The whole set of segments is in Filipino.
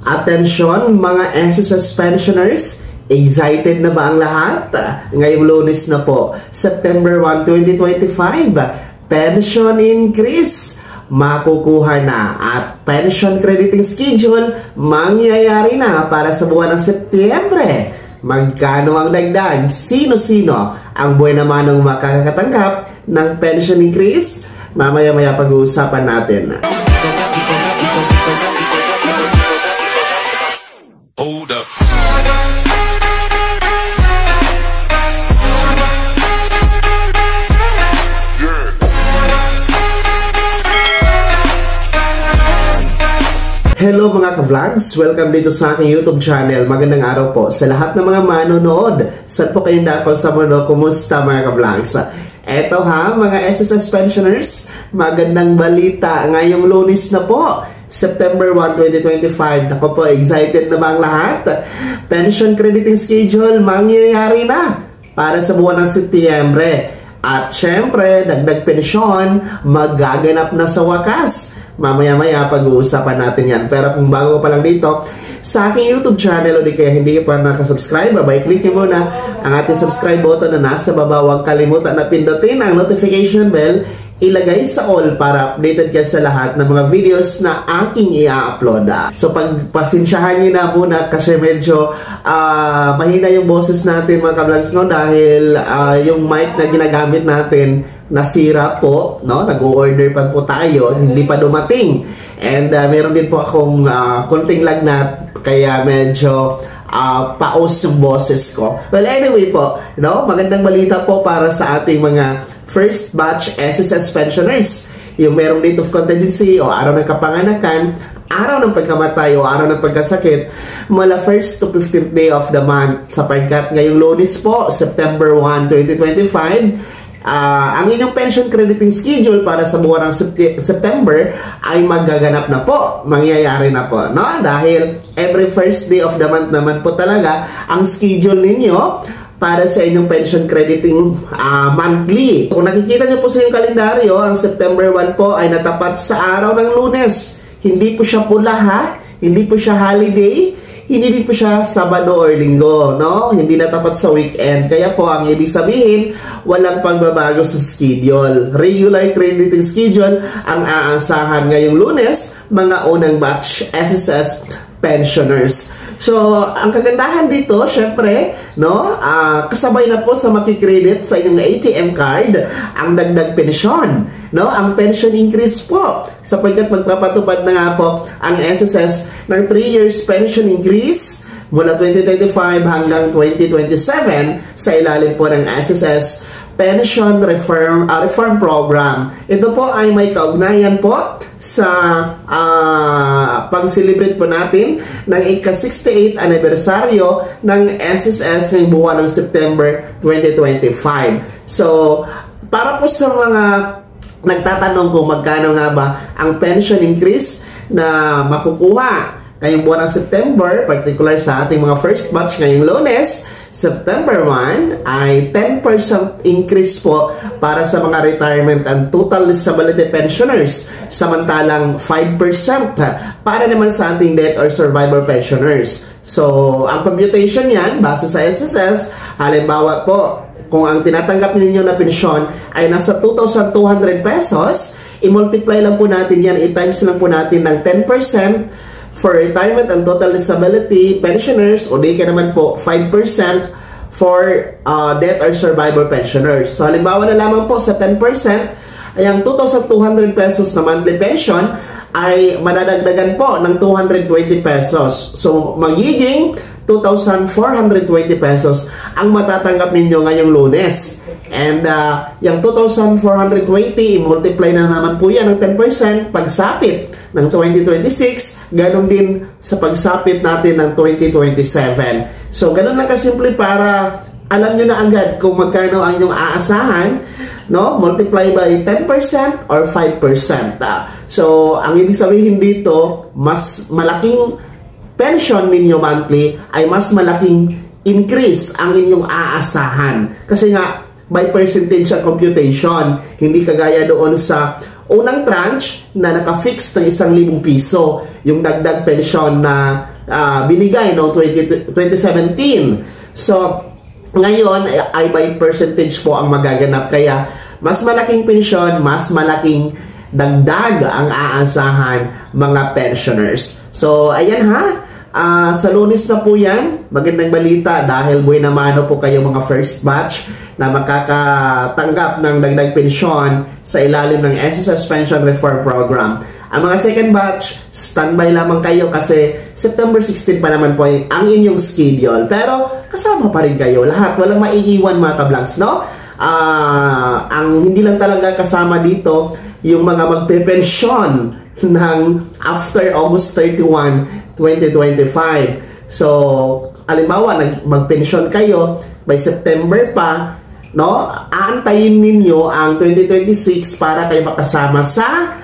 Atensyon mga SSS pensioners, excited na ba ang lahat? Ngayong Lunes na po, September 1, 2025, pension increase makukuha na at pension crediting schedule mangyayari na para sa buwan ng Setyembre. Magkano ang dagdag? Sino-sino ang buwan naman ng makakatanggap ng pension increase? Mamaya-maya pag-uusapan natin. Hold up. Hello mga ka-vlogs! Welcome dito sa aking YouTube channel. Magandang araw po sa lahat ng mga manonood. Saan po kayong dako sa mundo? Kumusta mga ka-vlogs? Eto ha, mga SSS pensioners, magandang balita. Ngayong Lunes na po, September 1, 2025. Ako po, excited na ba ang lahat? Pension crediting schedule mangyayari na para sa buwan ng Setyembre. At syempre, dagdag pensyon magaganap na sa wakas. Mamaya-maya pag-uusapan natin yan. Pero kung bago pa lang dito sa aking YouTube channel o di kaya hindi pa nakasubscribe, click nyo muna ang ating subscribe button na nasa baba. Huwag kalimutan na pindutin ang notification bell, ilagay sa all para updated ka sa lahat ng mga videos na aking i-upload. So pagpasensyahan nyo na muna kasi medyo mahina yung boses natin mga ka-vlogs, no? Dahil yung mic na ginagamit natin nasira po, no? Nag-order pa po tayo, hindi pa dumating. And meron din po akong konting lagnat, kaya medyo paos yung boses ko. Well, anyway po, no? Magandang balita po para sa ating mga first batch SSS pensioners. Yung merong date of contingency o araw ng kapanganakan, araw ng pagkamatay o araw ng pagkasakit mula 1st to 15th day of the month, sapagkat ngayong Lunes po, September 1, 2025, ang inyong pension crediting schedule para sa buwan ng September ay magaganap na po, mangyayari na po, no? Dahil every first day of the month naman po talaga ang schedule ninyo para sa inyong pension crediting monthly. Kung nakikita nyo po sa inyong kalendaryo, ang September 1 po ay natapat sa araw ng Lunes. Hindi po siya pula ha, hindi po siya holiday, hindi din po siya Sabado or Linggo, no? Hindi natapat sa weekend. Kaya po, ang ibig sabihin, walang pagbabago sa schedule. Regular crediting schedule ang aasahan ngayong Lunes, mga unang batch SSS pensioners. So, ang kagandahan dito, syempre, no, kasabay na po sa makikredit sa inyong ATM card, ang dagdag pensyon, no, ang pension increase po, sapagkat magpapatupad na nga po ang SSS ng 3 years pension increase mula 2025 hanggang 2027 sa ilalim po ng SSS Pension Reform Program. Ito po ay may kaugnayan po sa pag-celebrate po natin ng ika-68 anibersaryo ng SSS ng buwan ng September 2025. So, para po sa mga nagtatanong kung magkano nga ba ang pension increase na makukuha ngayong buwan ng September, particular sa ating mga first batch ngayong Lunes, September 1, ay 10% increase po para sa mga retirement and total disability pensioners, samantalang 5% para naman sa ating death or survivor pensioners. So, ang computation yan, base sa SSS, halimbawa po, kung ang tinatanggap ninyo na pensyon ay nasa 2,200 pesos, i-multiply lang po natin yan, i-times lang po natin ng 10% for retirement and total disability pensioners, o di ka naman po 5% for death or survivor pensioners. So halimbawa na lamang po sa 10%, ay ang 2,200 pesos na monthly pension ay madadagdagan po ng 220 pesos. So magiging 2,420 pesos ang matatanggap ninyo ngayong Lunes. And yung 2,420, i-multiply na naman po yan ng 10% pagsapit ng 2026, ganun din sa pagsapit natin ng 2027. So, ganun lang kasimple para alam nyo na agad kung magkano ang inyong aasahan, no? Multiply by 10% or 5%. So, ang ibig sabihin dito, mas malaking pension ninyo monthly ay mas malaking increase ang inyong aasahan. Kasi nga, by percentage ang computation, hindi kagaya doon sa unang tranche na naka-fix ng 1,000 piso yung dagdag pensyon na binigay noong 2017. So, ngayon ay by percentage po ang magaganap, kaya mas malaking pensyon, mas malaking dagdag ang aasahan mga pensioners. So, ayan ha, sa Lunes na po yan, magandang balita dahil buhay na mano po kayo mga first batch na makakatanggap ng dagdag pensyon sa ilalim ng SSS Pension Reform Program. Ang mga second batch, standby lamang kayo kasi September 16 pa naman po ang inyong schedule. Pero kasama pa rin kayo lahat, walang maiiwan mga kablanks, no? Ang hindi lang talaga kasama dito yung mga magpe-pensyon ng after August 31, 2025. So, halimbawa, magpensyon kayo by September pa, no? Aantayin ninyo ang 2026 para kayo makasama sa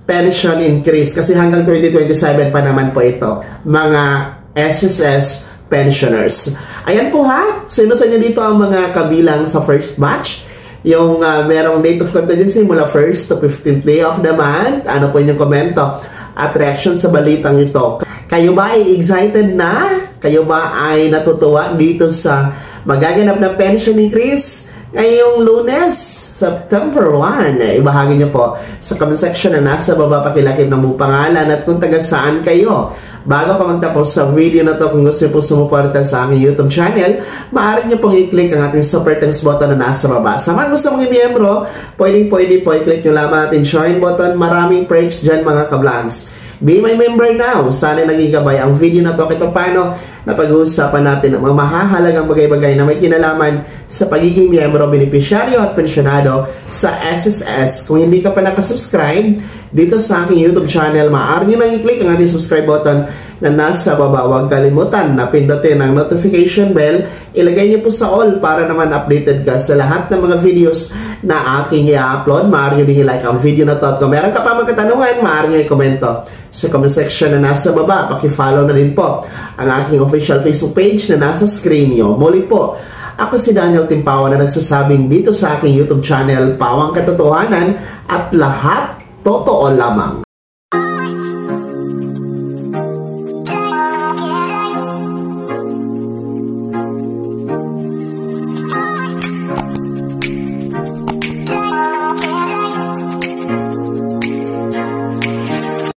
pension increase kasi hanggang 2027 pa naman po ito, mga SSS pensioners. Ayan po ha, sino sa inyo dito ang mga kabilang sa first batch? Yung merong date of contingency mula 1st to 15th day of the month. Ano po inyong komento at reaction sa balitang ito? Kayo ba ay excited na? Kayo ba ay natutuwa dito sa magaganap na pension increase ngayong Lunes, September 1? Ibahagi nyo po sa comment section na nasa baba, pakilakip ng mong pangalan at kung taga saan kayo. Bago pa magtapos sa video na to, kung gusto nyo po sumuporta sa aming YouTube channel, maaari nyo pong i-click ang ating super thanks button na nasa baba. Sa mga gusto mong i-miyembro, pwede po i-click nyo lamang ating join button. Maraming perks dyan mga kablangs. Be my member now. Sana naging gabay ang video na to kahit paano na pag-uusapan natin ang mga mahahalagang bagay-bagay na may kinalaman sa pagiging miyembro, benepisyaryo at pensyonado sa SSS. Kung hindi ka pa nakasubscribe dito sa aking YouTube channel, maaari nyo nang i-click ang ating subscribe button na nasa baba. Huwag kalimutan na pindutin ang notification bell. Ilagay niyo po sa all para naman updated ka sa lahat ng mga videos na aking i-upload. Maaari nyo din i-like ang video na to. At kung meron ka pa mga katanungan, maaari nyo i-komento sa comment section na nasa baba. Paki-follow na rin po ang aking official Facebook page na nasa screen nyo. Muli po, ako si Daniel Timpawa na nagsasabing dito sa aking YouTube channel, Pawang Katotohanan at lahat totoo lamang.